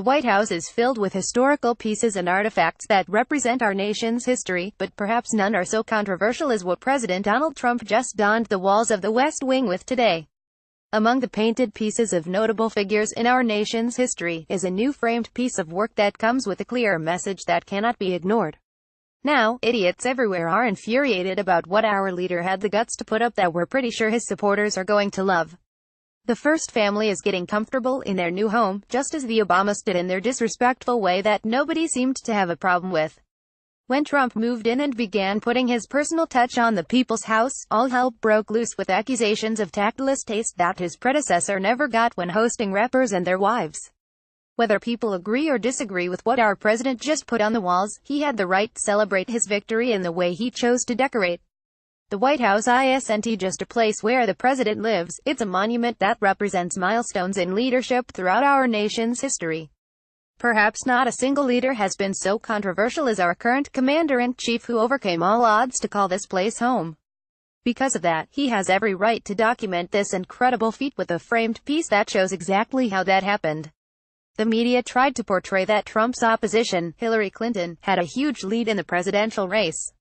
The White House is filled with historical pieces and artifacts that represent our nation's history, but perhaps none are so controversial as what President Donald Trump just donned the walls of the West Wing with today. Among the painted pieces of notable figures in our nation's history is a new framed piece of work that comes with a clear message that cannot be ignored. Now, idiots everywhere are infuriated about what our leader had the guts to put up that we're pretty sure his supporters are going to love. The first family is getting comfortable in their new home, just as the Obamas did in their disrespectful way that nobody seemed to have a problem with. When Trump moved in and began putting his personal touch on the people's house, all hell broke loose with accusations of tactless taste that his predecessor never got when hosting rappers and their wives. Whether people agree or disagree with what our president just put on the walls, he had the right to celebrate his victory in the way he chose to decorate. The White House isn't just a place where the president lives, it's a monument that represents milestones in leadership throughout our nation's history. Perhaps not a single leader has been so controversial as our current commander-in-chief, who overcame all odds to call this place home. Because of that, he has every right to document this incredible feat with a framed piece that shows exactly how that happened. The media tried to portray that Trump's opposition, Hillary Clinton, had a huge lead in the presidential race.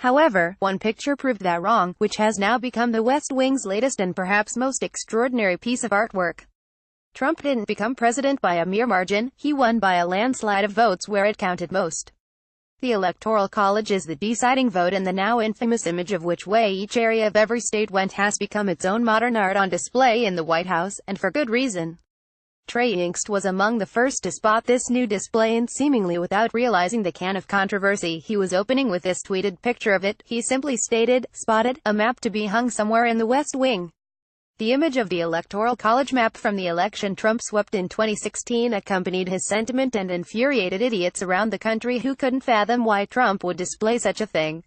However, one picture proved that wrong, which has now become the West Wing's latest and perhaps most extraordinary piece of artwork. Trump didn't become president by a mere margin, he won by a landslide of votes where it counted most. The Electoral College is the deciding vote, and the now infamous image of which way each area of every state went has become its own modern art on display in the White House, and for good reason. Trey Inkst was among the first to spot this new display, and seemingly without realizing the can of controversy he was opening with this tweeted picture of it, he simply stated, "Spotted, a map to be hung somewhere in the West Wing." The image of the Electoral College map from the election Trump swept in 2016 accompanied his sentiment and infuriated idiots around the country who couldn't fathom why Trump would display such a thing.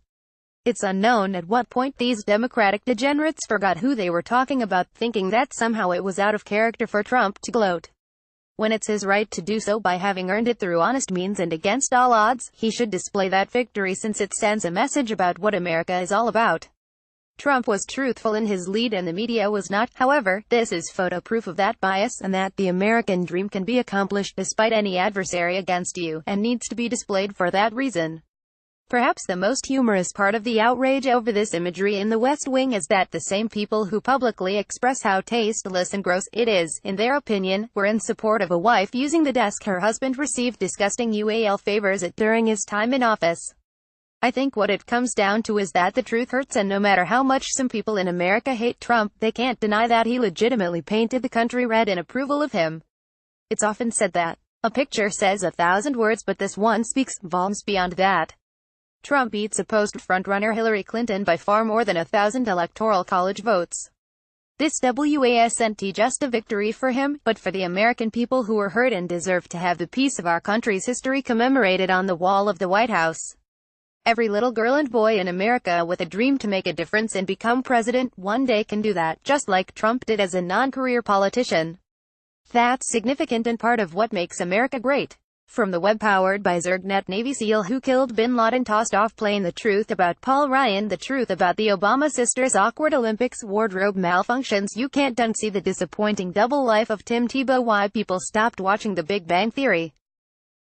It's unknown at what point these Democratic degenerates forgot who they were talking about, thinking that somehow it was out of character for Trump to gloat. When it's his right to do so by having earned it through honest means and against all odds, he should display that victory since it sends a message about what America is all about. Trump was truthful in his lead and the media was not. However, this is photo proof of that bias, and that the American dream can be accomplished despite any adversary against you, and needs to be displayed for that reason. Perhaps the most humorous part of the outrage over this imagery in the West Wing is that the same people who publicly express how tasteless and gross it is, in their opinion, were in support of a wife using the desk her husband received disgusting UAL favors at during his time in office. I think what it comes down to is that the truth hurts, and no matter how much some people in America hate Trump, they can't deny that he legitimately painted the country red in approval of him. It's often said that a picture says 1,000 words, but this one speaks volumes beyond that. Trump beat supposed frontrunner Hillary Clinton by far more than 1,000 Electoral College votes. This wasn't just a victory for him, but for the American people who were hurt and deserve to have the piece of our country's history commemorated on the wall of the White House. Every little girl and boy in America with a dream to make a difference and become president one day can do that, just like Trump did as a non-career politician. That's significant and part of what makes America great. From the web powered by Zergnet Navy SEAL who killed Bin Laden, tossed off plane, the truth about Paul Ryan, the truth about the Obama sisters' awkward Olympics wardrobe malfunctions, you can't unsee the disappointing double life of Tim Tebow, why people stopped watching The Big Bang Theory.